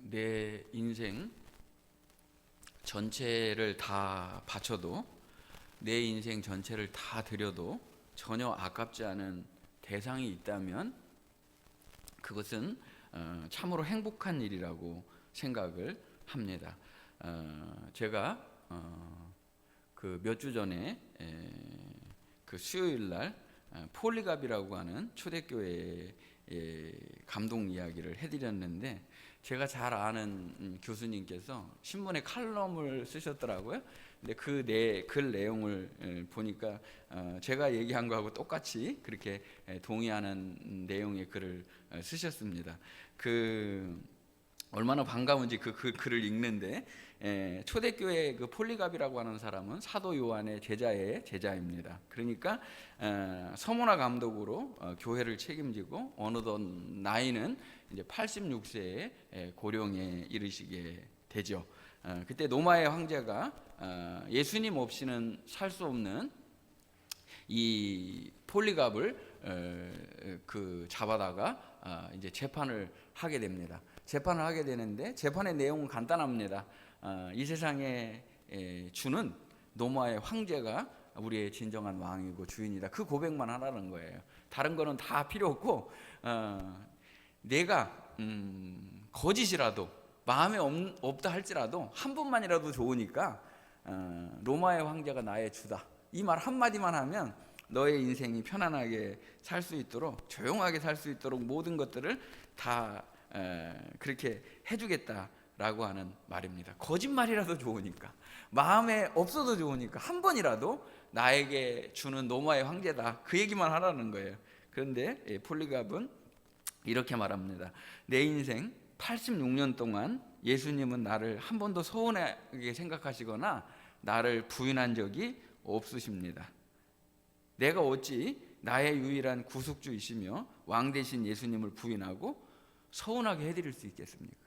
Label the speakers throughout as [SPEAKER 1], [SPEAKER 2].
[SPEAKER 1] 내 인생 전체를 다 바쳐도, 내 인생 전체를 다 드려도 전혀 아깝지 않은 대상이 있다면 그것은 참으로 행복한 일이라고 생각을 합니다. 제가 그 몇 주 전에 그 수요일 날 폴리갑이라고 하는 초대교회의 감동 이야기를 해드렸는데, 제가 잘 아는 교수님께서 신문에 칼럼을 쓰셨더라고요. 근데 그 글 내용을 보니까 제가 얘기한 거하고 똑같이 그렇게 동의하는 내용의 글을 쓰셨습니다. 얼마나 반가운지 그 글을 읽는데, 초대교회 그 폴리갑이라고 하는 사람은 사도 요한의 제자입니다. 그러니까 서문화 감독으로 교회를 책임지고 어느덧 나이는 이제 86세의 고령에 이르시게 되죠. 그때 로마의 황제가 예수님 없이는 살 수 없는 이 폴리갑을 잡아다가 이제 재판을 하게 됩니다. 재판을 하게 되는데, 재판의 내용은 간단합니다. 이 세상에 주는 로마의 황제가 우리의 진정한 왕이고 주인이다. 그 고백만 하라는 거예요. 다른 거는 다 필요 없고, 내가 거짓이라도 마음에 없다 할지라도 한 번만이라도 좋으니까 로마의 황제가 나의 주다, 이 말 한마디만 하면 너의 인생이 편안하게 살 수 있도록, 조용하게 살 수 있도록 모든 것들을 다 그렇게 해주겠다라고 하는 말입니다. 거짓말이라도 좋으니까, 마음에 없어도 좋으니까 한 번이라도 나에게 주는 로마의 황제다, 그 얘기만 하라는 거예요. 그런데 폴리갑은 이렇게 말합니다. 내 인생 86년 동안 예수님은 나를 한 번도 서운하게 생각하시거나 나를 부인한 적이 없으십니다. 내가 어찌 나의 유일한 구속주이시며 왕 되신 예수님을 부인하고 서운하게 해드릴 수 있겠습니까?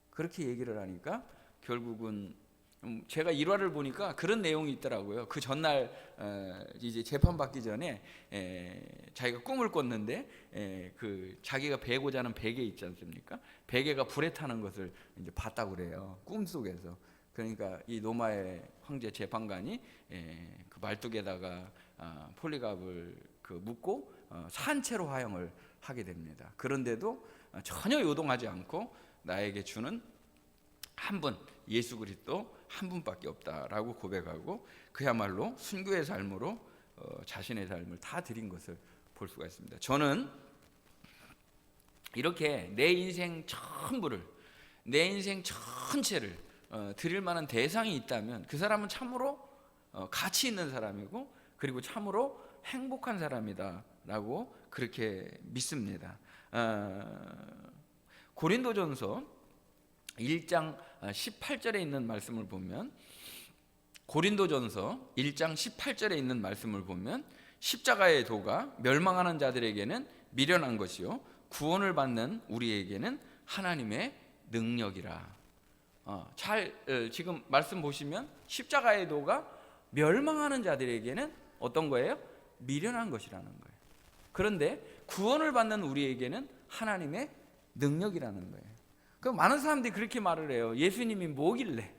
[SPEAKER 1] 그렇게 얘기를 하니까 결국은 제가 일화를 보니까 그런 내용이 있더라고요. 그 전날 이제 재판받기 전에 자기가 꿈을 꿨는데 자기가 베고자 하는 베개 있지 않습니까? 베개가 불에 타는 것을 이제 봤다고 그래요, 꿈속에서. 그러니까 이 로마의 황제 재판관이 그 말뚝에다가 폴리갑을 묶고 산채로 화형을 하게 됩니다. 그런데도 전혀 요동하지 않고 나에게 주는 한 분, 예수 그리스도 한 분밖에 없다라고 고백하고, 그야말로 순교의 삶으로 자신의 삶을 다 드린 것을 볼 수가 있습니다. 저는 이렇게 내 인생 전부를, 내 인생 전체를 드릴 만한 대상이 있다면 그 사람은 참으로 가치 있는 사람이고, 그리고 참으로 행복한 사람이다라고 그렇게 믿습니다. 고린도전서 1장 18절에 있는 말씀을 보면, 고린도전서 1장 18절에 있는 말씀을 보면, 십자가의 도가 멸망하는 자들에게는 미련한 것이요 구원을 받는 우리에게는 하나님의 능력이라. 지금 말씀 보시면 십자가의 도가 멸망하는 자들에게는 어떤 거예요? 미련한 것이라는 거예요. 그런데 구원을 받는 우리에게는 하나님의 능력이라는 거예요. 그 많은 사람들이 그렇게 말을 해요. 예수님이 뭐길래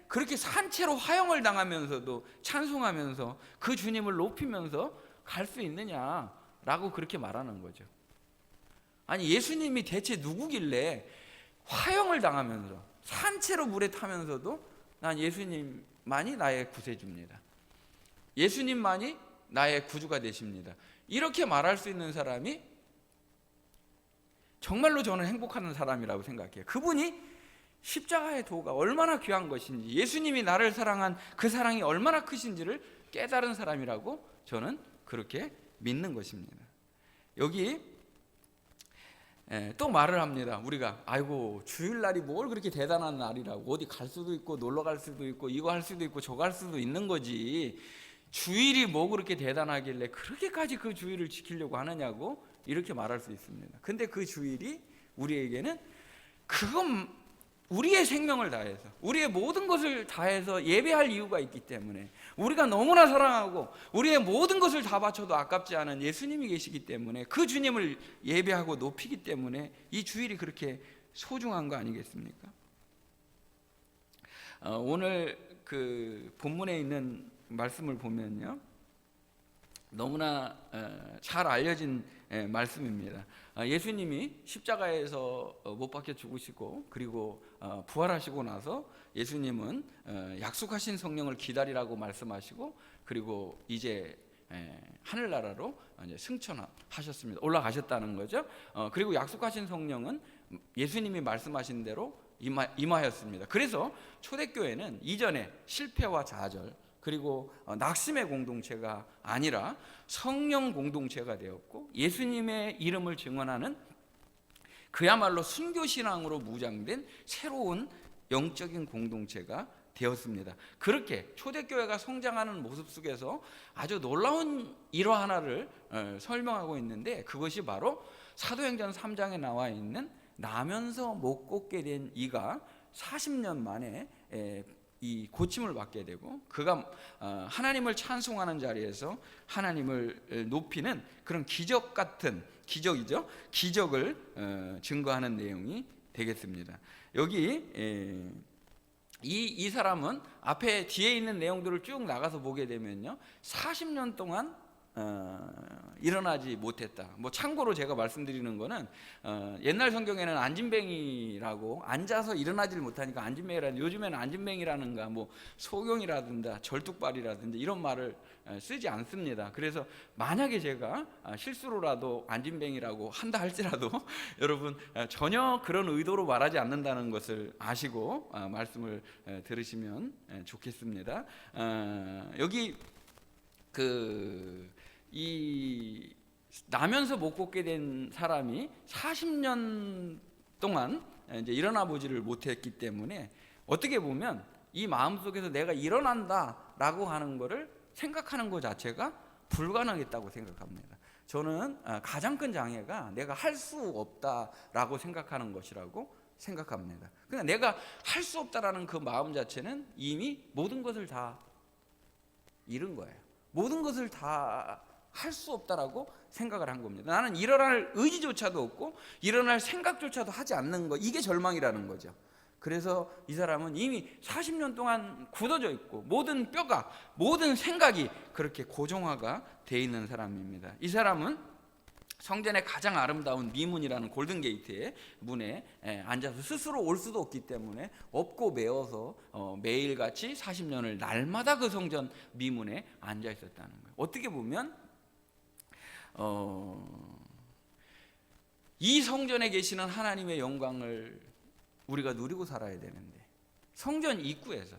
[SPEAKER 1] 그렇게 산채로 화형을 당하면서도 찬송하면서 그 주님을 높이면서 갈 수 있느냐라고 그렇게 말하는 거죠. 아니, 예수님이 대체 누구길래 화형을 당하면서 산채로 물에 타면서도 난 예수님만이 나의 구세주입니다, 예수님만이 나의 구주가 되십니다, 이렇게 말할 수 있는 사람이 정말로 저는 행복한 사람이라고 생각해요. 그분이 십자가의 도가 얼마나 귀한 것인지, 예수님이 나를 사랑한 그 사랑이 얼마나 크신지를 깨달은 사람이라고 저는 그렇게 믿는 것입니다. 여기 또 말을 합니다. 우리가 아이고 주일날이 뭘 그렇게 대단한 날이라고, 어디 갈 수도 있고 놀러 갈 수도 있고 이거 할 수도 있고 저거 할 수도 있는 거지, 주일이 뭐 그렇게 대단하길래 그렇게까지 그 주일을 지키려고 하느냐고 이렇게 말할 수 있습니다. 근데 그 주일이 우리에게는 그건 우리의 생명을 다해서, 우리의 모든 것을 다해서 예배할 이유가 있기 때문에, 우리가 너무나 사랑하고 우리의 모든 것을 다 바쳐도 아깝지 않은 예수님이 계시기 때문에, 그 주님을 예배하고 높이기 때문에 이 주일이 그렇게 소중한 거 아니겠습니까? 오늘 그 본문에 있는 말씀을 보면요, 너무나 잘 알려진 말씀입니다. 예수님이 십자가에서 못 박혀 죽으시고 그리고 부활하시고 나서 예수님은 약속하신 성령을 기다리라고 말씀하시고 그리고 이제 하늘나라로 이제 승천하셨습니다. 올라가셨다는 거죠. 그리고 약속하신 성령은 예수님이 말씀하신 대로 임하였습니다. 그래서 초대교회는 이전에 실패와 좌절 그리고 낙심의 공동체가 아니라 성령 공동체가 되었고 예수님의 이름을 증언하는 그야말로 순교신앙으로 무장된 새로운 영적인 공동체가 되었습니다. 그렇게 초대교회가 성장하는 모습 속에서 아주 놀라운 일화 하나를 설명하고 있는데 그것이 바로 사도행전 3장에 나와 있는 나면서 못 걷게 된 이가 40년 만에 이 고침을 받게 되고 그가 하나님을 찬송하는 자리에서 하나님을 높이는 그런 기적 같은 기적이죠. 기적을 증거하는 내용이 되겠습니다. 여기 이 사람은 앞에 뒤에 있는 내용들을 쭉 나가서 보게 되면요 40년 동안 일어나지 못했다. 뭐 참고로 제가 말씀드리는 거는 옛날 성경에는 안진뱅이라고 앉아서 일어나질 못하니까 안진뱅이라는, 요즘에는 안진뱅이라는가 뭐 소경이라든가 절뚝발이라든지 이런 말을 쓰지 않습니다. 그래서 만약에 제가 실수로라도 안진뱅이라고 한다 할지라도 여러분 전혀 그런 의도로 말하지 않는다는 것을 아시고 말씀을 들으시면 좋겠습니다. 여기 이 나면서 못 걷게 된 사람이 40년 동안 이제 일어나 보지를 못했기 때문에 어떻게 보면 이 마음속에서 내가 일어난다라고 하는 것을 생각하는 것 자체가 불가능했다고 생각합니다. 저는 가장 큰 장애가 내가 할 수 없다라고 생각하는 것이라고 생각합니다. 그러니까 내가 할 수 없다라는 그 마음 자체는 이미 모든 것을 다 잃은 거예요. 모든 것을 다 할 수 없다라고 생각을 한 겁니다. 나는 일어날 의지조차도 없고 일어날 생각조차도 하지 않는 거, 이게 절망이라는 거죠. 그래서 이 사람은 이미 40년 동안 굳어져 있고 모든 뼈가, 모든 생각이 그렇게 고정화가 돼 있는 사람입니다. 이 사람은 성전의 가장 아름다운 미문이라는 골든게이트의 문에 앉아서 스스로 올 수도 없기 때문에 없고 메어서 매일같이 40년을 날마다 그 성전 미문에 앉아 있었다는 거예요. 어떻게 보면 이 성전에 계시는 하나님의 영광을 우리가 누리고 살아야 되는데 성전 입구에서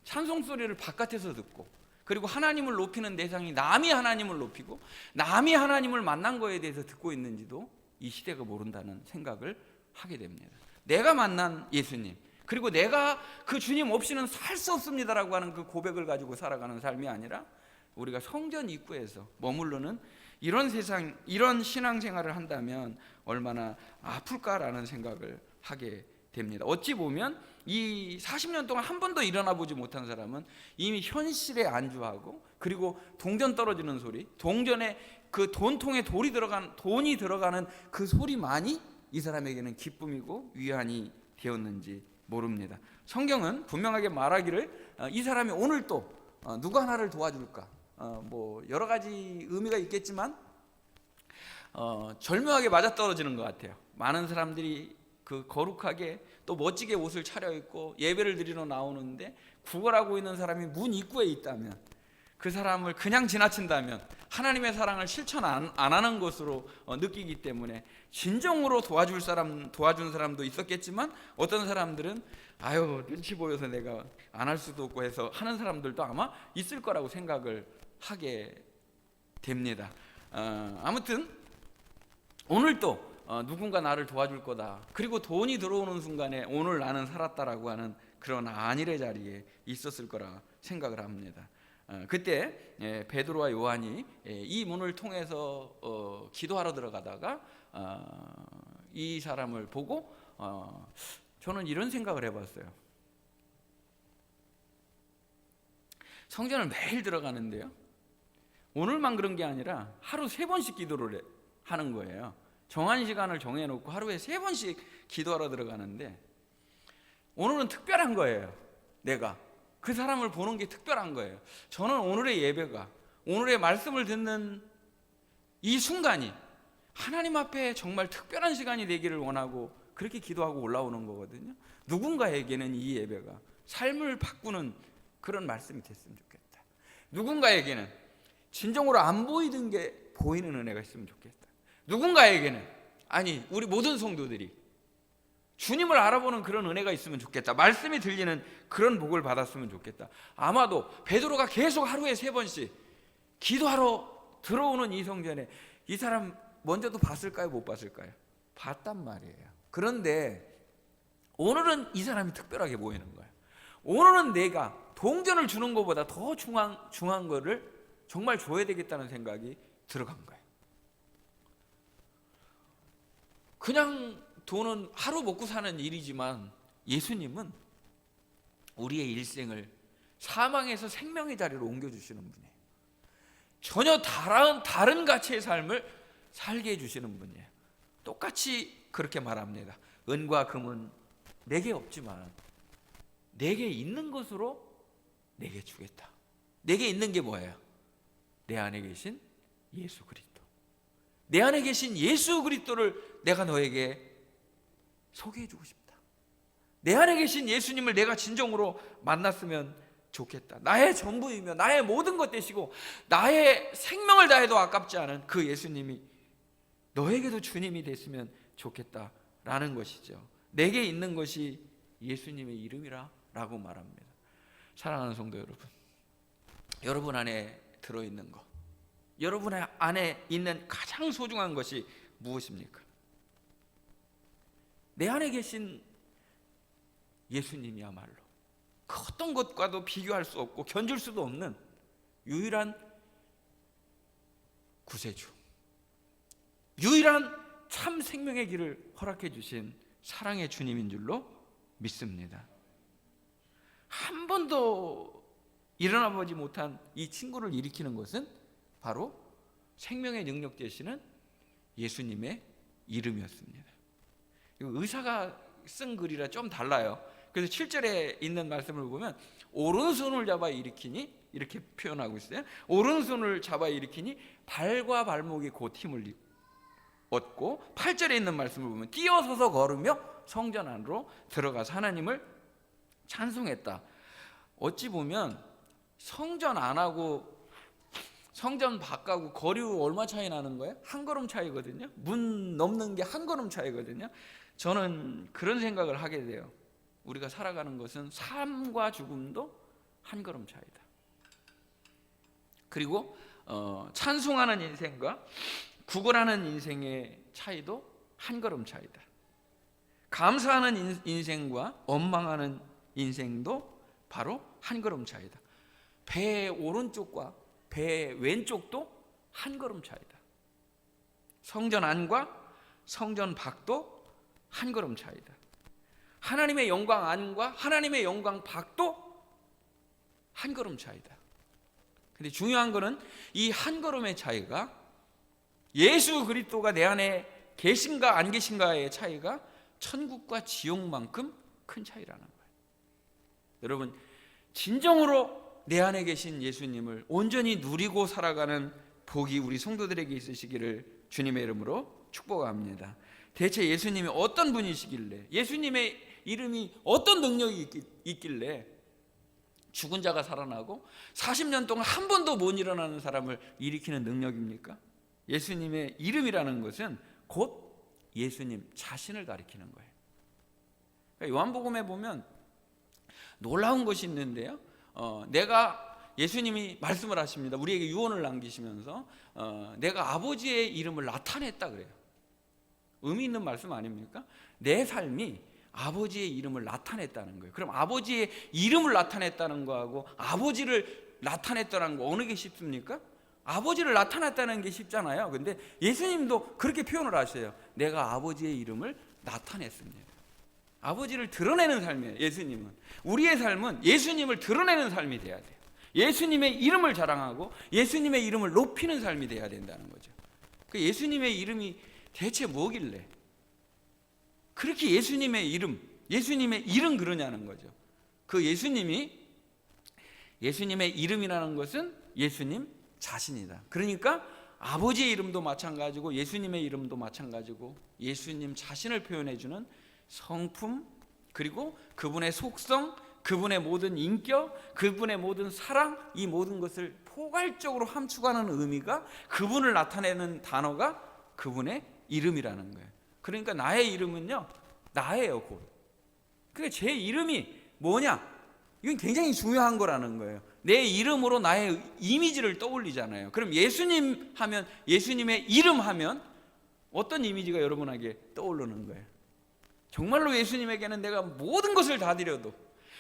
[SPEAKER 1] 찬송 소리를 바깥에서 듣고 그리고 하나님을 높이는 대상이 남이 하나님을 높이고 남이 하나님을 만난 거에 대해서 듣고 있는지도 이 시대가 모른다는 생각을 하게 됩니다. 내가 만난 예수님 그리고 내가 그 주님 없이는 살 수 없습니다라고 하는 그 고백을 가지고 살아가는 삶이 아니라 우리가 성전 입구에서 머무르는 이런 세상, 이런 신앙생활을 한다면 얼마나 아플까라는 생각을 하게 됩니다. 어찌 보면 이 40년 동안 한 번도 일어나 보지 못한 사람은 이미 현실에 안주하고 그리고 동전 떨어지는 소리, 동전에 그 돈통에 돈이 들어가는 그 소리만이 이 사람에게는 기쁨이고 위안이 되었는지 모릅니다. 성경은 분명하게 말하기를 이 사람이 오늘 또 누가 나를 도와줄까? 뭐 여러 가지 의미가 있겠지만 절묘하게 맞아떨어지는 것 같아요. 많은 사람들이 그 거룩하게 또 멋지게 옷을 차려입고 예배를 드리러 나오는데 구걸하고 있는 사람이 문 입구에 있다면 그 사람을 그냥 지나친다면 하나님의 사랑을 실천 안 하는 것으로 느끼기 때문에 진정으로 도와준 사람도 있었겠지만 어떤 사람들은 아유 눈치 보여서 내가 안 할 수도 없고 해서 하는 사람들도 아마 있을 거라고 생각을 하게 됩니다. 아무튼 오늘 또 누군가 나를 도와줄 거다. 그리고 돈이 들어오는 순간에 오늘 나는 살았다라고 하는 그런 안일의 자리에 있었을 거라 생각을 합니다. 그때 베드로와 요한이 이 문을 통해서 기도하러 들어가다가 이 사람을 보고 저는 이런 생각을 해봤어요. 성전을 매일 들어가는데요, 오늘만 그런 게 아니라 하루 3번씩 기도를 하는 거예요. 정한 시간을 정해놓고 하루에 3번씩 기도하러 들어가는데 오늘은 특별한 거예요. 내가 그 사람을 보는 게 특별한 거예요. 저는 오늘의 예배가, 오늘의 말씀을 듣는 이 순간이 하나님 앞에 정말 특별한 시간이 되기를 원하고 그렇게 기도하고 올라오는 거거든요. 누군가에게는 이 예배가 삶을 바꾸는 그런 말씀이 됐으면 좋겠다. 누군가에게는 진정으로 안 보이던 게 보이는 은혜가 있으면 좋겠다. 누군가에게는, 아니 우리 모든 성도들이 주님을 알아보는 그런 은혜가 있으면 좋겠다. 말씀이 들리는 그런 복을 받았으면 좋겠다. 아마도 베드로가 계속 하루에 3번씩 기도하러 들어오는 이 성전에 이 사람 먼저도 봤을까요? 못 봤을까요? 봤단 말이에요. 그런데 오늘은 이 사람이 특별하게 보이는 거예요. 오늘은 내가 동전을 주는 것보다 더 중요한 거를 정말 줘야 되겠다는 생각이 들어간 거예요. 그냥 돈은 하루 먹고 사는 일이지만 예수님은 우리의 일생을 사망에서 생명의 자리로 옮겨주시는 분이에요. 전혀 다른 가치의 삶을 살게 해주시는 분이에요. 똑같이 그렇게 말합니다. 은과 금은 내게 없지만 내게 있는 것으로 내게 주겠다. 내게 있는 게 뭐예요? 내 안에 계신 예수 그리스도. 내 안에 계신 예수 그리스도를 내가 너에게 소개해주고 싶다. 내 안에 계신 예수님을 내가 진정으로 만났으면 좋겠다. 나의 전부이며 나의 모든 것 되시고 나의 생명을 다해도 아깝지 않은 그 예수님이 너에게도 주님이 됐으면 좋겠다라는 것이죠. 내게 있는 것이 예수님의 이름이라 라고 말합니다. 사랑하는 성도 여러분, 여러분 안에 들어있는 것, 여러분 안에 있는 가장 소중한 것이 무엇입니까? 내 안에 계신 예수님이야말로 그 어떤 것과도 비교할 수 없고 견줄 수도 없는 유일한 구세주, 유일한 참 생명의 길을 허락해 주신 사랑의 주님인 줄로 믿습니다. 한 번도 일어나 보지 못한 이 친구를 일으키는 것은 바로 생명의 능력 되시는 예수님의 이름이었습니다. 의사가 쓴 글이라 좀 달라요. 그래서 7절에 있는 말씀을 보면 오른손을 잡아 일으키니 이렇게 표현하고 있어요. 오른손을 잡아 일으키니 발과 발목이 곧 힘을 얻고 8절에 있는 말씀을 보면 뛰어서서 걸으며 성전 안으로 들어가서 하나님을 찬송했다. 어찌 보면 성전 안하고 성전 밖하고 거리 얼마 차이 나는 거예요? 한 걸음 차이거든요. 문 넘는 게 한 걸음 차이거든요. 저는 그런 생각을 하게 돼요. 우리가 살아가는 것은 삶과 죽음도 한 걸음 차이다. 그리고 찬송하는 인생과 구걸하는 인생의 차이도 한 걸음 차이다. 감사하는 인생과 원망하는 인생도 바로 한 걸음 차이다. 배 오른쪽과 배 왼쪽도 한 걸음 차이다. 성전 안과 성전 밖도 한 걸음 차이다. 하나님의 영광 안과 하나님의 영광 밖도 한 걸음 차이다. 근데 중요한 거는 이 한 걸음의 차이가 예수 그리스도가 내 안에 계신가 안 계신가의 차이가 천국과 지옥만큼 큰 차이라는 거예요. 여러분, 진정으로 내 안에 계신 예수님을 온전히 누리고 살아가는 복이 우리 성도들에게 있으시기를 주님의 이름으로 축복합니다. 대체 예수님이 어떤 분이시길래, 예수님의 이름이 어떤 능력이 있길래 죽은 자가 살아나고 40년 동안 한 번도 못 일어나는 사람을 일으키는 능력입니까? 예수님의 이름이라는 것은 곧 예수님 자신을 가리키는 거예요. 그러니까 요한복음에 보면 놀라운 것이 있는데요. 내가 예수님이 말씀을 하십니다. 우리에게 유언을 남기시면서 내가 아버지의 이름을 나타냈다 그래요. 의미 있는 말씀 아닙니까? 내 삶이 아버지의 이름을 나타냈다는 거예요. 그럼 아버지의 이름을 나타냈다는 거하고 아버지를 나타냈다는 거 어느 게 쉽습니까? 아버지를 나타냈다는 게 쉽잖아요. 근데 예수님도 그렇게 표현을 하셔요. 내가 아버지의 이름을 나타냈습니다. 아버지를 드러내는 삶이에요. 예수님은. 우리의 삶은 예수님을 드러내는 삶이 돼야 돼요. 예수님의 이름을 자랑하고 예수님의 이름을 높이는 삶이 돼야 된다는 거죠. 그 예수님의 이름이 대체 뭐길래 그렇게 예수님의 이름 그러냐는 거죠. 그 예수님의 이름이라는 것은 예수님 자신이다. 그러니까 아버지의 이름도 마찬가지고 예수님의 이름도 마찬가지고 예수님 자신을 표현해주는 성품, 그리고 그분의 속성, 그분의 모든 인격, 그분의 모든 사랑, 이 모든 것을 포괄적으로 함축하는 의미가, 그분을 나타내는 단어가 그분의 이름이라는 거예요. 그러니까 나의 이름은요, 나예요, 곧. 그러니까 제 이름이 뭐냐? 이건 굉장히 중요한 거라는 거예요. 내 이름으로 나의 이미지를 떠올리잖아요. 그럼 예수님 하면, 예수님의 이름 하면 어떤 이미지가 여러분에게 떠오르는 거예요? 정말로 예수님에게는 내가 모든 것을 다 드려도,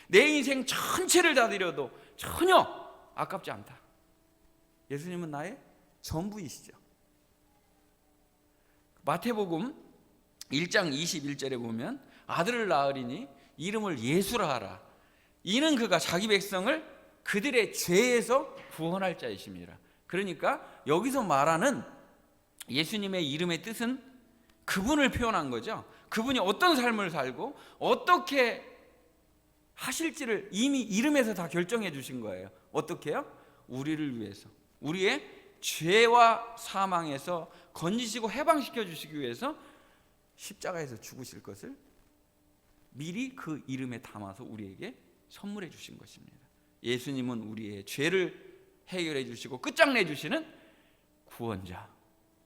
[SPEAKER 1] 내 인생 전체를 다 드려도 전혀 아깝지 않다. 예수님은 나의 전부이시죠. 마태복음 1장 21절에 보면 아들을 낳으리니 이름을 예수라 하라. 이는 그가 자기 백성을 그들의 죄에서 구원할 자이심이라. 그러니까 여기서 말하는 예수님의 이름의 뜻은 그분을 표현한 거죠. 그분이 어떤 삶을 살고 어떻게 하실지를 이미 이름에서 다 결정해 주신 거예요. 어떻게요? 우리를 위해서, 우리의 죄와 사망에서 건지시고 해방시켜 주시기 위해서 십자가에서 죽으실 것을 미리 그 이름에 담아서 우리에게 선물해 주신 것입니다. 예수님은 우리의 죄를 해결해 주시고 끝장내 주시는 구원자,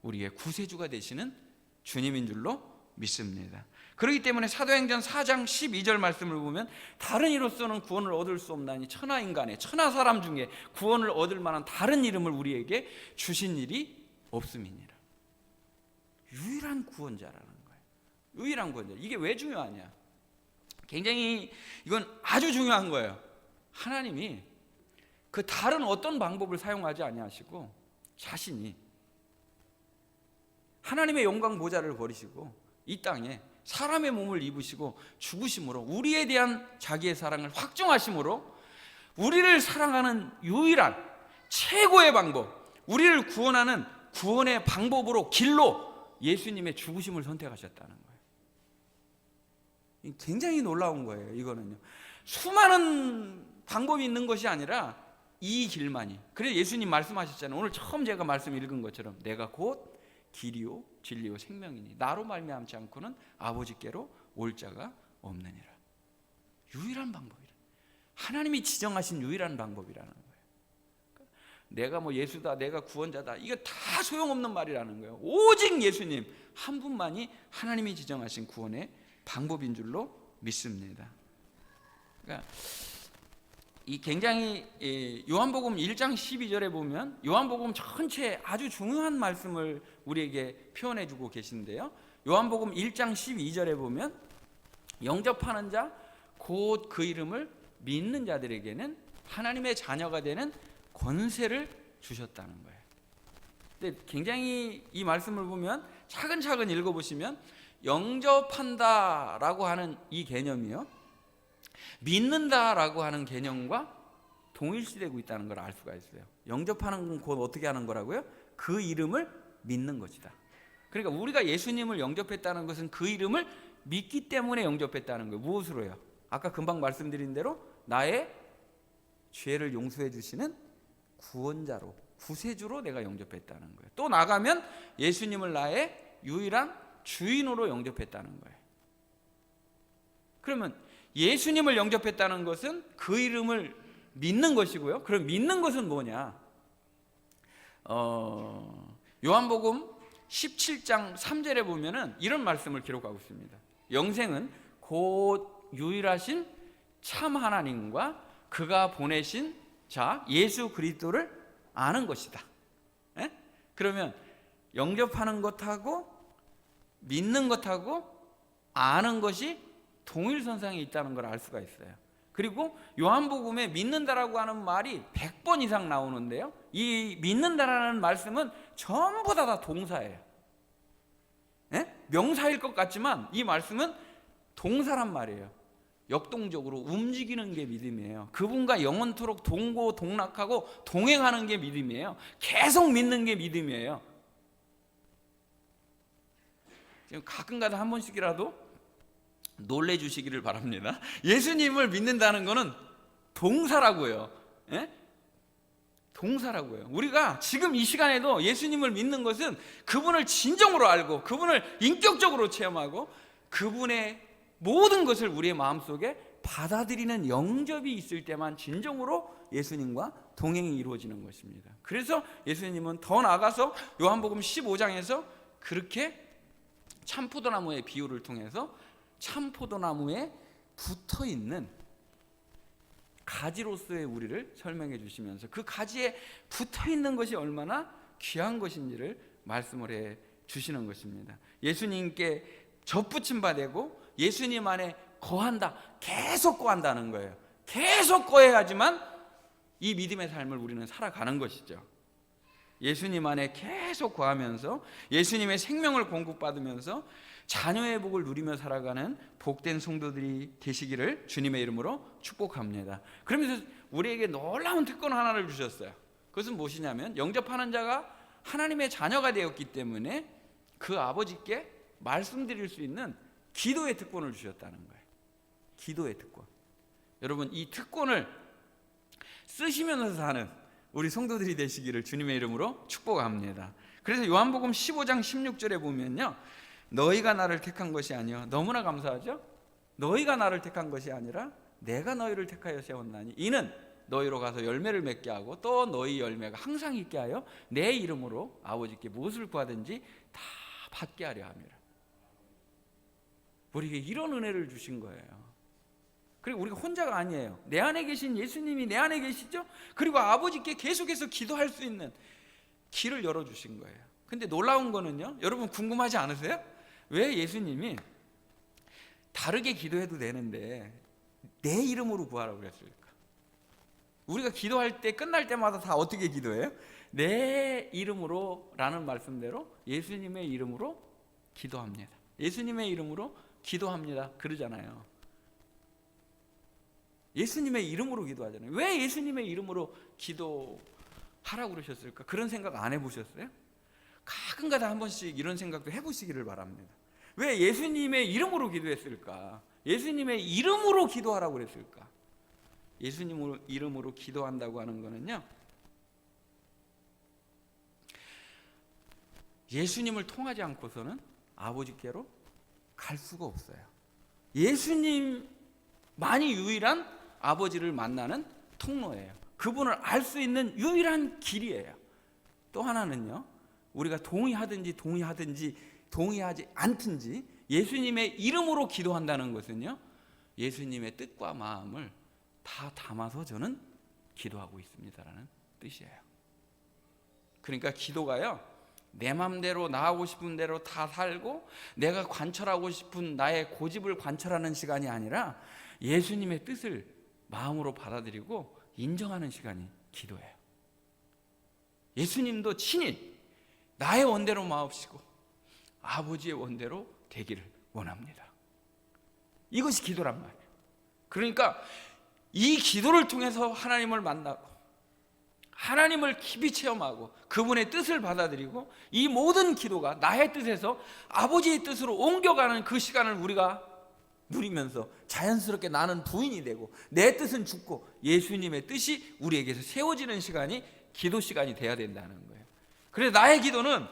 [SPEAKER 1] 우리의 구세주가 되시는 주님인 줄로 믿습니다. 그렇기 때문에 사도행전 4장 12절 말씀을 보면 다른 이로서는 구원을 얻을 수 없나니 천하 인간의, 천하 사람 중에 구원을 얻을 만한 다른 이름을 우리에게 주신 일이 없음이니라. 유일한 구원자라는 거예요. 유일한 구원자. 이게 왜 중요하냐? 굉장히 이건 아주 중요한 거예요. 하나님이 그 다른 어떤 방법을 사용하지 아니하시고 자신이 하나님의 영광 보좌를 버리시고 이 땅에 사람의 몸을 입으시고 죽으심으로 우리에 대한 자기의 사랑을 확증하심으로 우리를 사랑하는 유일한 최고의 방법, 우리를 구원하는 구원의 방법으로, 길로 예수님의 죽으심을 선택하셨다는 거예요. 굉장히 놀라운 거예요. 이거는요, 수많은 방법이 있는 것이 아니라 이 길만이. 그래서 예수님 말씀하셨잖아요. 오늘 처음 제가 말씀 읽은 것처럼 내가 곧 길이요 진리요 생명이니 나로 말미암지 않고는 아버지께로 올 자가 없느니라. 유일한 방법이라. 하나님이 지정하신 유일한 방법이라는 거예요. 내가 뭐 예수다, 내가 구원자다, 이거 다 소용없는 말이라는 거예요. 오직 예수님 한 분만이 하나님이 지정하신 구원의 방법인 줄로 믿습니다. 그러니까 이 굉장히 요한복음 1장 12절에 보면 요한복음 전체에 아주 중요한 말씀을 우리에게 표현해 주고 계신데요, 요한복음 1장 12절에 보면 영접하는 자 곧 그 이름을 믿는 자들에게는 하나님의 자녀가 되는 권세를 주셨다는 거예요. 근데 굉장히 이 말씀을 보면 차근차근 읽어보시면 영접한다라고 하는 이 개념이요, 믿는다라고 하는 개념과 동일시되고 있다는 걸 알 수가 있어요. 영접하는 건 곧 어떻게 하는 거라고요? 그 이름을 믿는 것이다. 그러니까 우리가 예수님을 영접했다는 것은 그 이름을 믿기 때문에 영접했다는 거예요. 무엇으로요? 아까 금방 말씀드린 대로 나의 죄를 용서해 주시는 구원자로, 구세주로 내가 영접했다는 거예요. 또 나가면 예수님을 나의 유일한 주인으로 영접했다는 거예요. 그러면 예수님을 영접했다는 것은 그 이름을 믿는 것이고요. 그럼 믿는 것은 뭐냐? 요한복음 17장 3절에 보면은 이런 말씀을 기록하고 있습니다. 영생은 곧 유일하신 참 하나님과 그가 보내신 자 예수 그리스도를 아는 것이다. 에? 그러면 영접하는 것하고 믿는 것하고 아는 것이 동일선상에 있다는 걸 알 수가 있어요. 그리고 요한복음에 믿는다라고 하는 말이 100번 이상 나오는데요, 이 믿는다라는 말씀은 전부 다 동사예요. 에? 명사일 것 같지만 이 말씀은 동사란 말이에요. 역동적으로 움직이는 게 믿음이에요. 그분과 영원토록 동고동락하고 동행하는 게 믿음이에요. 계속 믿는 게 믿음이에요. 지금 가끔가다 한 번씩이라도 놀래주시기를 바랍니다. 예수님을 믿는다는 것은 동사라고요. 예? 동사라고요. 우리가 지금 이 시간에도 예수님을 믿는 것은 그분을 진정으로 알고 그분을 인격적으로 체험하고 그분의 모든 것을 우리의 마음속에 받아들이는 영접이 있을 때만 진정으로 예수님과 동행이 이루어지는 것입니다. 그래서 예수님은 더 나아가서 요한복음 15장에서 그렇게 참포도나무의 비유를 통해서 참포도나무에 붙어있는 가지로서의 우리를 설명해 주시면서 그 가지에 붙어있는 것이 얼마나 귀한 것인지를 말씀을 해 주시는 것입니다. 예수님께 접붙임 바 되고 예수님 안에 거한다, 계속 거한다는 거예요. 계속 거해야지만 이 믿음의 삶을 우리는 살아가는 것이죠. 예수님 안에 계속 거하면서 예수님의 생명을 공급받으면서 자녀의 복을 누리며 살아가는 복된 성도들이 되시기를 주님의 이름으로 축복합니다. 그러면서 우리에게 놀라운 특권 하나를 주셨어요. 그것은 무엇이냐면 영접하는 자가 하나님의 자녀가 되었기 때문에 그 아버지께 말씀드릴 수 있는 기도의 특권을 주셨다는 거예요. 기도의 특권. 여러분, 이 특권을 쓰시면서 사는 우리 성도들이 되시기를 주님의 이름으로 축복합니다. 그래서 요한복음 15장 16절에 보면요, 너희가 나를 택한 것이 아니요, 너무나 감사하죠? 너희가 나를 택한 것이 아니라 내가 너희를 택하여 세웠나니 이는 너희로 가서 열매를 맺게 하고 또 너희 열매가 항상 있게 하여 내 이름으로 아버지께 무엇을 구하든지 다 받게 하려 함이라. 우리에게 이런 은혜를 주신 거예요. 그리고 우리가 혼자가 아니에요. 내 안에 계신 예수님이 내 안에 계시죠? 그리고 아버지께 계속해서 기도할 수 있는 길을 열어주신 거예요. 근데 놀라운 거는요, 여러분 궁금하지 않으세요? 왜 예수님이 다르게 기도해도 되는데 내 이름으로 구하라고 그랬을까? 우리가 기도할 때 끝날 때마다 다 어떻게 기도해요? 내 이름으로 라는 말씀대로 예수님의 이름으로 기도합니다. 예수님의 이름으로 기도합니다 그러잖아요. 예수님의 이름으로 기도하잖아요. 왜 예수님의 이름으로 기도하라고 그러셨을까? 그런 생각 안 해보셨어요? 가끔가다 한 번씩 이런 생각도 해보시기를 바랍니다. 왜 예수님의 이름으로 기도했을까? 예수님의 이름으로 기도하라고 그랬을까? 예수님 이름으로 기도한다고 하는 거는요, 예수님을 통하지 않고서는 아버지께로 갈 수가 없어요. 예수님만이 유일한 아버지를 만나는 통로예요. 그분을 알 수 있는 유일한 길이에요. 또 하나는요, 우리가 동의하든지 동의하지 않든지 예수님의 이름으로 기도한다는 것은요, 예수님의 뜻과 마음을 다 담아서 저는 기도하고 있습니다라는 뜻이에요. 그러니까 기도가요, 내 맘대로 나 하고 싶은 대로 다 살고 내가 관철하고 싶은 나의 고집을 관철하는 시간이 아니라 예수님의 뜻을 마음으로 받아들이고 인정하는 시간이 기도예요. 예수님도 친히 나의 원대로 마옵시고 아버지의 원대로 되기를 원합니다. 이것이 기도란 말이에요. 그러니까 이 기도를 통해서 하나님을 만나고 하나님을 깊이 체험하고 그분의 뜻을 받아들이고 이 모든 기도가 나의 뜻에서 아버지의 뜻으로 옮겨가는 그 시간을 우리가 누리면서 자연스럽게 나는 부인이 되고 내 뜻은 죽고 예수님의 뜻이 우리에게서 세워지는 시간이 기도 시간이 돼야 된다는 거예요. 그래서 나의 기도는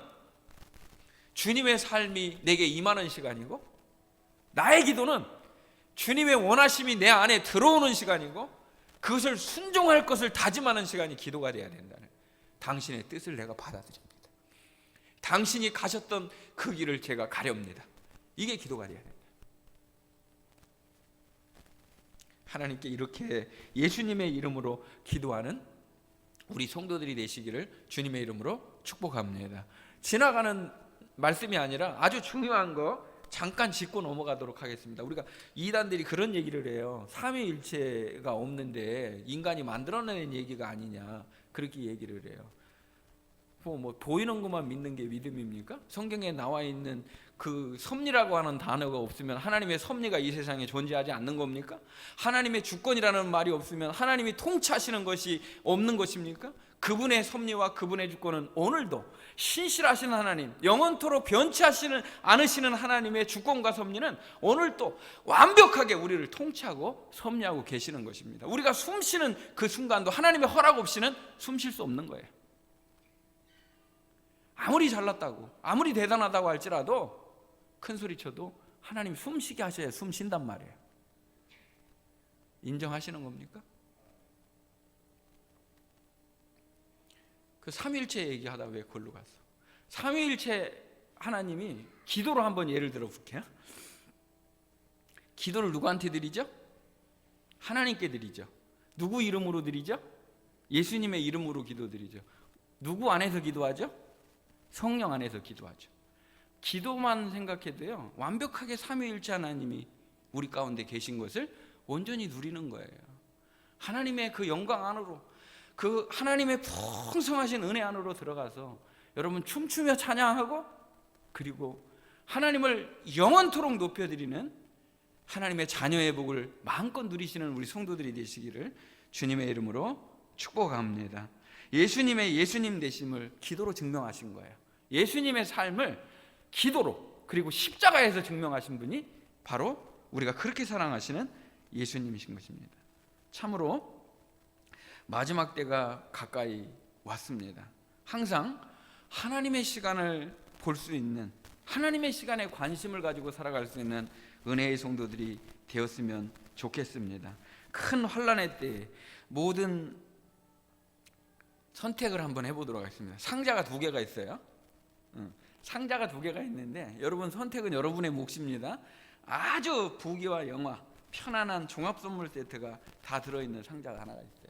[SPEAKER 1] 주님의 삶이 내게 임하는 시간이고, 나의 기도는 주님의 원하심이 내 안에 들어오는 시간이고, 그것을 순종할 것을 다짐하는 시간이 기도가 돼야 된다는, 당신의 뜻을 내가 받아들입니다. 당신이 가셨던 그 길을 제가 가렵니다. 이게 기도가 돼야 된다. 하나님께 이렇게 예수님의 이름으로 기도하는 우리 성도들이 되시기를 주님의 이름으로 축복합니다. 지나가는 말씀이 아니라 아주 중요한 거 잠깐 짚고 넘어가도록 하겠습니다. 우리가 이단들이 그런 얘기를 해요. 삼위일체가 없는데 인간이 만들어낸 얘기가 아니냐, 그렇게 얘기를 해요. 뭐 보이는 것만 믿는 게 믿음입니까? 성경에 나와 있는 그 섭리라고 하는 단어가 없으면 하나님의 섭리가 이 세상에 존재하지 않는 겁니까? 하나님의 주권이라는 말이 없으면 하나님이 통치하시는 것이 없는 것입니까? 그분의 섭리와 그분의 주권은 오늘도 신실하신 하나님, 영원토록 변치 않으시는 하나님의 주권과 섭리는 오늘도 완벽하게 우리를 통치하고 섭리하고 계시는 것입니다. 우리가 숨 쉬는 그 순간도 하나님의 허락 없이는 숨 쉴 수 없는 거예요. 아무리 잘났다고, 아무리 대단하다고 할지라도 큰 소리 쳐도 하나님 숨 쉬게 하셔야 숨 쉰단 말이에요. 인정하시는 겁니까? 그 삼위일체 얘기하다 왜 그걸로 갔어? 삼위일체 하나님이 기도로 한번 예를 들어 볼게요. 기도를 누구한테 드리죠? 하나님께 드리죠. 누구 이름으로 드리죠? 예수님의 이름으로 기도드리죠. 누구 안에서 기도하죠? 성령 안에서 기도하죠. 기도만 생각해도요, 완벽하게 삼위일체 하나님이 우리 가운데 계신 것을 온전히 누리는 거예요. 하나님의 그 영광 안으로, 그 하나님의 풍성하신 은혜 안으로 들어가서 여러분 춤추며 찬양하고, 그리고 하나님을 영원토록 높여드리는 하나님의 자녀의 복을 마음껏 누리시는 우리 성도들이 되시기를 주님의 이름으로 축복합니다. 예수님의 예수님 되심을 기도로 증명하신 거예요. 예수님의 삶을 기도로, 그리고 십자가에서 증명하신 분이 바로 우리가 그렇게 사랑하시는 예수님이신 것입니다. 참으로 마지막 때가 가까이 왔습니다. 항상 하나님의 시간을 볼 수 있는, 하나님의 시간에 관심을 가지고 살아갈 수 있는 은혜의 성도들이 되었으면 좋겠습니다. 큰 환난의 때에 모든 선택을 한번 해보도록 하겠습니다. 상자가 2개가 있어요. 상자가 2개가 있는데 여러분 선택은 여러분의 몫입니다. 아주 부귀와 영화, 편안한 종합선물 세트가 다 들어있는 상자가 하나가 있어요.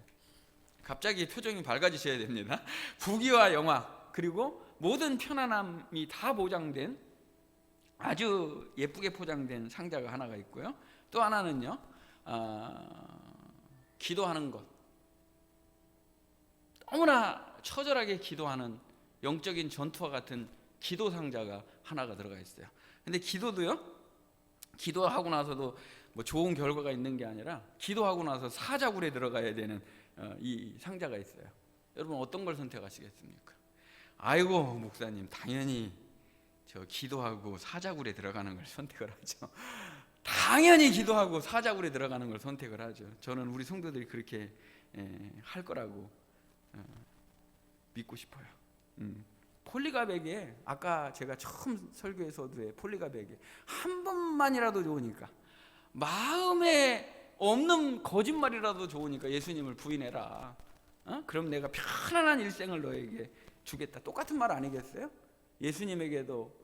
[SPEAKER 1] 갑자기 표정이 밝아지셔야 됩니다. 부귀와 영화, 그리고 모든 편안함이 다 보장된 아주 예쁘게 포장된 상자가 하나가 있고요. 또 하나는요, 기도하는 것, 너무나 처절하게 기도하는 영적인 전투와 같은 기도 상자가 하나가 들어가 있어요. 근데 기도도요, 기도하고 나서도 뭐 좋은 결과가 있는 게 아니라 기도하고 나서 사자굴에 들어가야 되는 이 상자가 있어요. 여러분 어떤 걸 선택하시겠습니까? 아이고 목사님, 당연히 저 기도하고 사자굴에 들어가는 걸 선택을 하죠. 당연히 기도하고 사자굴에 들어가는 걸 선택을 하죠. 저는 우리 성도들이 그렇게 할 거라고 믿고 싶어요. 폴리갑에게, 아까 제가 처음 설교에서도 폴리갑에게 한 번만이라도 좋으니까, 마음에 없는 거짓말이라도 좋으니까 예수님을 부인해라. 그럼 내가 편안한 일생을 너에게 주겠다. 똑같은 말 아니겠어요? 예수님에게도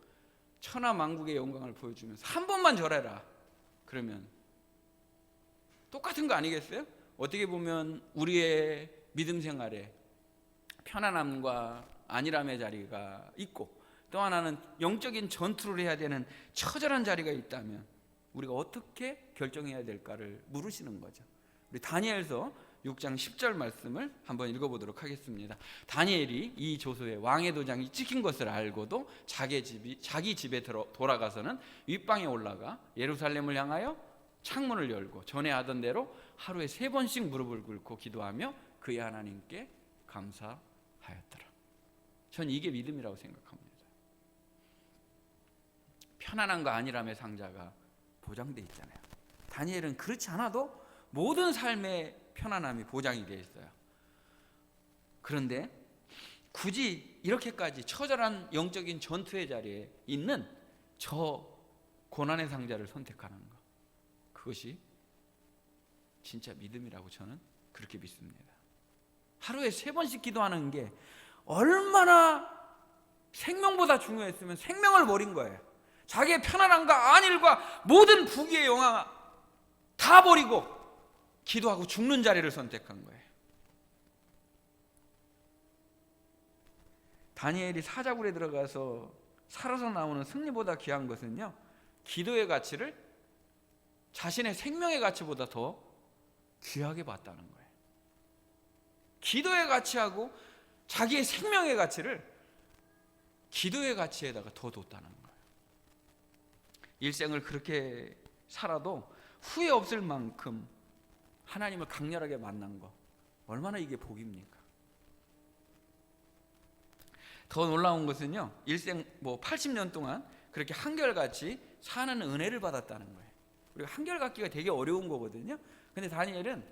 [SPEAKER 1] 천하만국의 영광을 보여주면서 한 번만 절해라. 그러면 똑같은 거 아니겠어요? 어떻게 보면 우리의 믿음 생활에 편안함과 안일함의 자리가 있고, 또 하나는 영적인 전투를 해야 되는 처절한 자리가 있다면 우리가 어떻게 결정해야 될까를 물으시는 거죠. 우리 다니엘서 6장 10절 말씀을 한번 읽어보도록 하겠습니다. 다니엘이 이 조서에 왕의 도장이 찍힌 것을 알고도 자기 집에 돌아가서는 윗방에 올라가 예루살렘을 향하여 창문을 열고 전에 하던 대로 하루에 3번씩 무릎을 꿇고 기도하며 그의 하나님께 감사하였더라. 전 이게 믿음이라고 생각합니다. 편안함과 안일함의 상자가 보장돼 있잖아요. 다니엘은 그렇지 않아도 모든 삶의 편안함이 보장이 되어 있어요. 그런데 굳이 이렇게까지 처절한 영적인 전투의 자리에 있는 저 고난의 상자를 선택하는 것, 그것이 진짜 믿음이라고 저는 그렇게 믿습니다. 하루에 3번씩 기도하는 게 얼마나 생명보다 중요했으면 생명을 버린 거예요. 자기의 편안함과 안일과 모든 부귀의 영화 다 버리고 기도하고 죽는 자리를 선택한 거예요. 다니엘이 사자굴에 들어가서 살아서 나오는 승리보다 귀한 것은요, 기도의 가치를 자신의 생명의 가치보다 더 귀하게 봤다는 거예요. 기도의 가치하고 자기의 생명의 가치를 기도의 가치에다가 더 뒀다는 거예요. 일생을 그렇게 살아도 후회 없을 만큼 하나님을 강렬하게 만난 거, 얼마나 이게 복입니까? 더 놀라운 것은요, 일생 80년 동안 그렇게 한결같이 사는 은혜를 받았다는 거예요. 우리가 한결같기가 되게 어려운 거거든요. 근데 다니엘은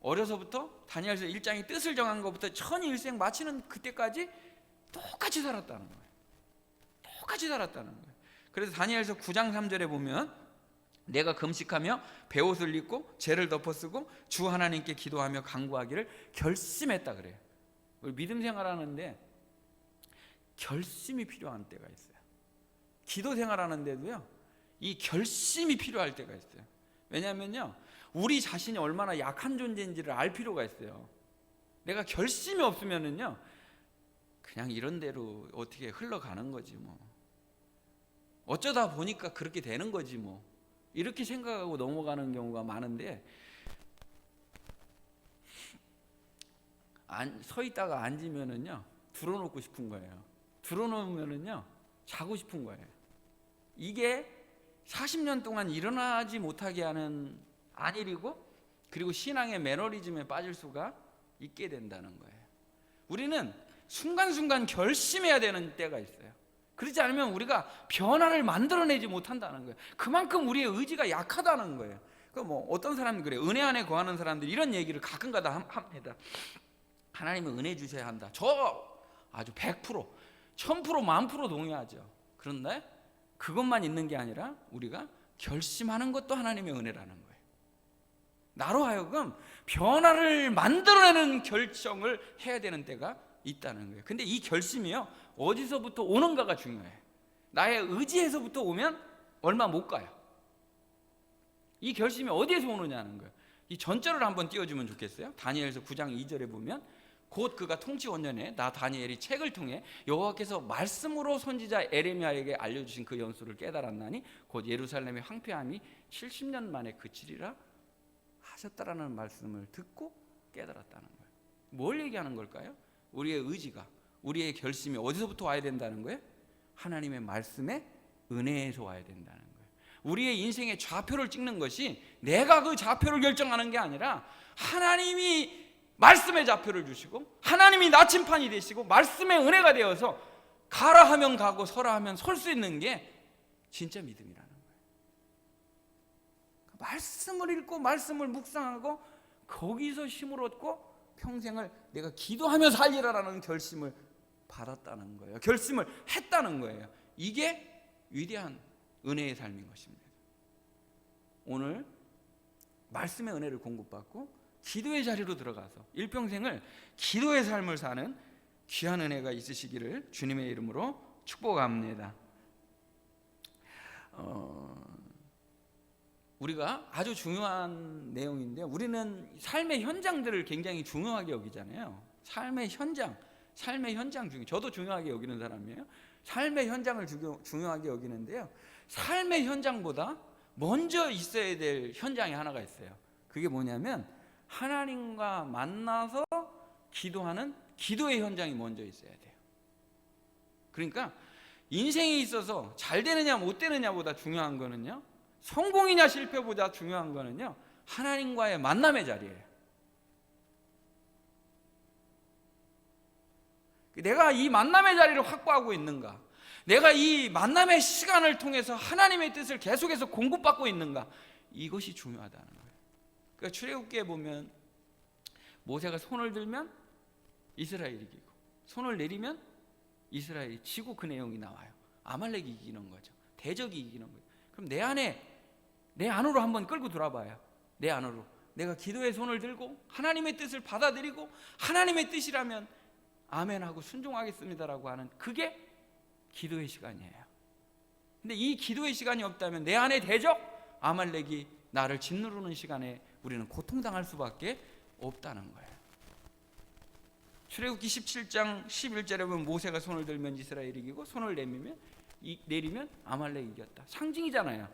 [SPEAKER 1] 어려서부터 다니엘서 1장이 뜻을 정한 것부터 천일생 마치는 그때까지 똑같이 살았다는 거예요. 똑같이 살았다는 거예요. 그래서 다니엘서 9장 3절에 보면 내가 금식하며 베옷을 입고 죄를 덮어쓰고 주 하나님께 기도하며 간구하기를 결심했다 그래요. 우리 믿음 생활하는데 결심이 필요한 때가 있어요. 기도 생활하는데도요, 이 결심이 필요할 때가 있어요. 왜냐하면요, 우리 자신이 얼마나 약한 존재인지를 알 필요가 있어요. 내가 결심이 없으면은요, 그냥 이런 대로 어떻게 흘러가는 거지 뭐. 어쩌다 보니까 그렇게 되는 거지 뭐. 이렇게 생각하고 넘어가는 경우가 많은데, 서 있다가 앉으면은요, 들어놓고 싶은 거예요. 들어놓으면은요, 자고 싶은 거예요. 이게 40년 동안 일어나지 못하게 하는 안일이고, 그리고 신앙의 매너리즘에 빠질 수가 있게 된다는 거예요. 우리는 순간순간 결심해야 되는 때가 있어요. 그렇지 않으면 우리가 변화를 만들어내지 못한다는 거예요. 그만큼 우리의 의지가 약하다는 거예요. 어떤 사람이 그래요. 은혜 안에 거하는 사람들이 이런 얘기를 가끔가다 합니다. 하나님은 은혜 주셔야 한다. 저 아주 100%, 1000%, 10,000% 동의하죠. 그런데 그것만 있는 게 아니라 우리가 결심하는 것도 하나님의 은혜라는 거예요. 나로 하여금 변화를 만들어내는 결정을 해야 되는 때가 있다는 거예요. 근데 이 결심이요, 어디서부터 오는가가 중요해요. 나의 의지에서부터 오면 얼마 못 가요. 이 결심이 어디에서 오느냐는 거예요. 이 전절을 한번 띄워주면 좋겠어요. 다니엘서 9장 2절에 보면 곧 그가 통치 원년에 나 다니엘이 책을 통해 여호와께서 말씀으로 선지자 에레미야에게 알려주신 그 연수를 깨달았나니 곧 예루살렘의 황폐함이 70년 만에 그치리라 하셨다라는 말씀을 듣고 깨달았다는 거예요. 뭘 얘기하는 걸까요? 우리의 의지가, 우리의 결심이 어디서부터 와야 된다는 거예요? 하나님의 말씀의 은혜에서 와야 된다는 거예요. 우리의 인생의 좌표를 찍는 것이 내가 그 좌표를 결정하는 게 아니라 하나님이 말씀의 좌표를 주시고 하나님이 나침판이 되시고 말씀의 은혜가 되어서 가라 하면 가고 서라 하면 설 수 있는 게 진짜 믿음이라는 거예요. 말씀을 읽고 말씀을 묵상하고 거기서 힘을 얻고 평생을 내가 기도하며 살리라라는 결심을 받았다는 거예요. 결심을 했다는 거예요. 이게 위대한 은혜의 삶인 것입니다. 오늘 말씀의 은혜를 공급받고 기도의 자리로 들어가서 일평생을 기도의 삶을 사는 귀한 은혜가 있으시기를 주님의 이름으로 축복합니다. 우리가 아주 중요한 내용인데 우리는 삶의 현장들을 굉장히 중요하게 여기잖아요. 삶의 현장 중에 저도 중요하게 여기는 사람이에요. 삶의 현장을 중요하게 여기는데요. 삶의 현장보다 먼저 있어야 될 현장이 하나가 있어요. 그게 뭐냐면 하나님과 만나서 기도하는 기도의 현장이 먼저 있어야 돼요. 그러니까 인생에 있어서 잘 되느냐 못 되느냐보다 중요한 거는요, 성공이냐 실패보다 중요한 거는요, 하나님과의 만남의 자리예요. 내가 이 만남의 자리를 확보하고 있는가, 내가 이 만남의 시간을 통해서 하나님의 뜻을 계속해서 공급받고 있는가, 이것이 중요하다는 거예요. 그러니까 출애굽기에 보면 모세가 손을 들면 이스라엘이 이기고 손을 내리면 이스라엘이 지고 그 내용이 나와요. 아말렉이 이기는 거죠. 대적이 이기는 거죠. 그럼 내 안으로 한번 끌고 들어봐요. 내 안으로 내가 기도의 손을 들고 하나님의 뜻을 받아들이고 하나님의 뜻이라면 아멘하고 순종하겠습니다라고 하는 그게 기도의 시간이에요. 근데 이 기도의 시간이 없다면 내 안에 대적 아말렉이 나를 짓누르는 시간에 우리는 고통당할 수밖에 없다는 거예요. 출애굽기 17장 11절에 보면 모세가 손을 들면 이스라엘이 이기고 손을 내리면 아말렉이 이겼다. 상징이잖아요.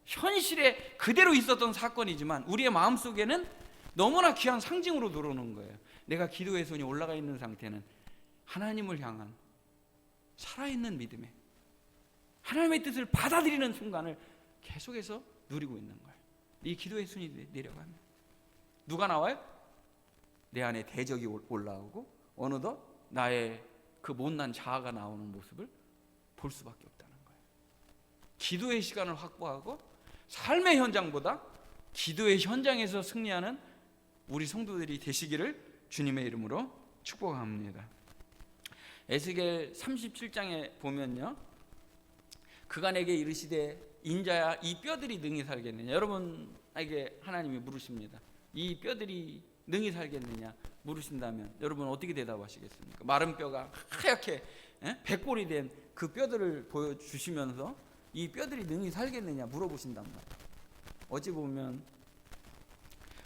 [SPEAKER 1] 현실에 그대로 있었던 사건이지만 우리의 마음속에는 너무나 귀한 상징으로 들어오는 거예요. 내가 기도의 손이 올라가 있는 상태는 하나님을 향한 살아있는 믿음에 하나님의 뜻을 받아들이는 순간을 계속해서 누리고 있는 거예요. 이 기도의 손이 내려가면 누가 나와요? 내 안에 대적이 올라오고 어느덧 나의 그 못난 자아가 나오는 모습을 볼 수밖에 없다는 거예요. 기도의 시간을 확보하고 삶의 현장보다 기도의 현장에서 승리하는 우리 성도들이 되시기를 주님의 이름으로 축복합니다. 에스겔 37장에 보면요, 그가 내게 이르시되 인자야 이 뼈들이 능히 살겠느냐. 여러분에게 하나님이 물으십니다. 이 뼈들이 능히 살겠느냐 물으신다면 여러분 어떻게 대답하시겠습니까? 마른 뼈가 하얗게 백골이 된 그 뼈들을 보여주시면서 이 뼈들이 능히 살겠느냐 물어보신단 말이에요. 어찌 보면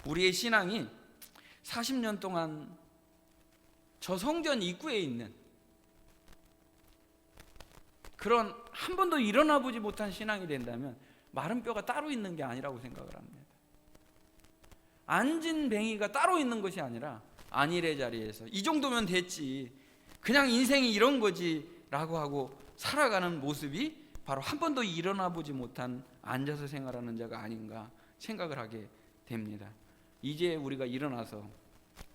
[SPEAKER 1] 우리의 신앙이 40년 동안 저 성전 입구에 있는 그런 한 번도 일어나 보지 못한 신앙이 된다면 마른 뼈가 따로 있는 게 아니라고 생각을 합니다. 앉은 뱅이가 따로 있는 것이 아니라 안일의 자리에서 이 정도면 됐지, 그냥 인생이 이런 거지 라고 하고 살아가는 모습이 바로 한 번도 일어나 보지 못한 앉아서 생활하는 자가 아닌가 생각을 하게 됩니다. 이제 우리가 일어나서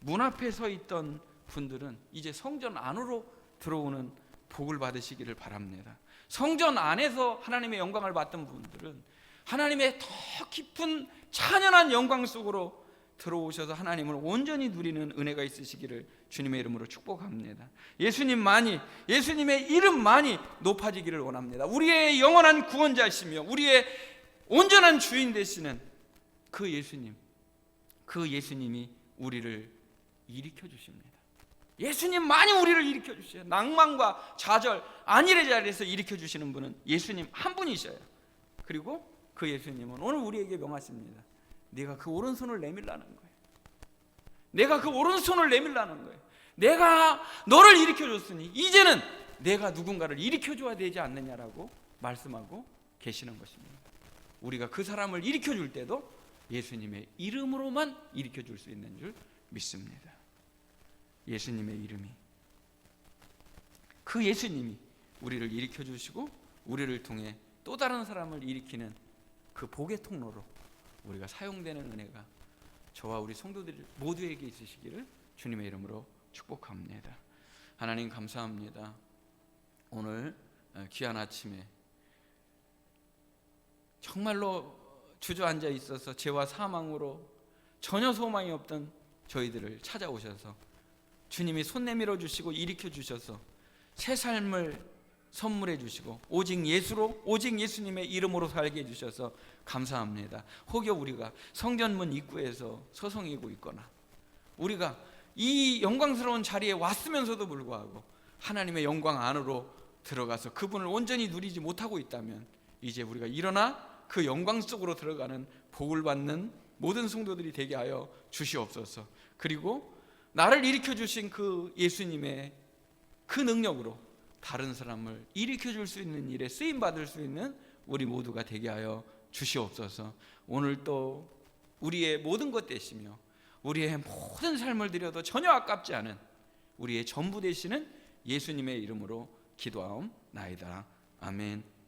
[SPEAKER 1] 문 앞에 서 있던 분들은 이제 성전 안으로 들어오는 복을 받으시기를 바랍니다. 성전 안에서 하나님의 영광을 받던 분들은 하나님의 더 깊은 찬연한 영광 속으로 들어오셔서 하나님을 온전히 누리는 은혜가 있으시기를 주님의 이름으로 축복합니다. 예수님만이, 예수님의 이름만이 높아지기를 원합니다. 우리의 영원한 구원자시며 우리의 온전한 주인 되시는 그 예수님, 그 예수님이 우리를 일으켜 주십니다. 예수님만이 우리를 일으켜 주셔요. 낭만과 좌절, 안일의 자리에서 일으켜 주시는 분은 예수님 한 분이셔요. 그리고 그 예수님은 오늘 우리에게 명하십니다. 네가 그 오른손을 내밀라는 거예요. 내가 그 오른손을 내밀라는 거예요. 내가 너를 일으켜 줬으니 이제는 내가 누군가를 일으켜 줘야 되지 않느냐라고 말씀하고 계시는 것입니다. 우리가 그 사람을 일으켜 줄 때도 예수님의 이름으로만 일으켜 줄 수 있는 줄 믿습니다. 예수님의 이름이, 그 예수님이 우리를 일으켜 주시고 우리를 통해 또 다른 사람을 일으키는 그 복의 통로로 우리가 사용되는 은혜가 저와 우리 성도들 모두에게 있으시기를 주님의 이름으로 축복합니다. 하나님 감사합니다. 오늘 귀한 아침에 정말로 주저앉아 있어서 죄와 사망으로 전혀 소망이 없던 저희들을 찾아오셔서 주님이 손 내밀어 주시고 일으켜 주셔서 새 삶을 선물해 주시고 오직 예수로, 오직 예수님의 이름으로 살게 해주셔서 감사합니다. 혹여 우리가 성전문 입구에서 서성이고 있거나 우리가 이 영광스러운 자리에 왔으면서도 불구하고 하나님의 영광 안으로 들어가서 그분을 온전히 누리지 못하고 있다면 이제 우리가 일어나 그 영광 속으로 들어가는 복을 받는 모든 성도들이 되게 하여 주시옵소서. 그리고 나를 일으켜 주신 그 예수님의 그 능력으로 다른 사람을 일으켜 줄 수 있는 일에 쓰임 받을 수 있는 우리 모두가 되게 하여 주시옵소서. 오늘 또 우리의 모든 것 되시며 우리의 모든 삶을 드려도 전혀 아깝지 않은 우리의 전부 되시는 예수님의 이름으로 기도하옵나이다. 아멘.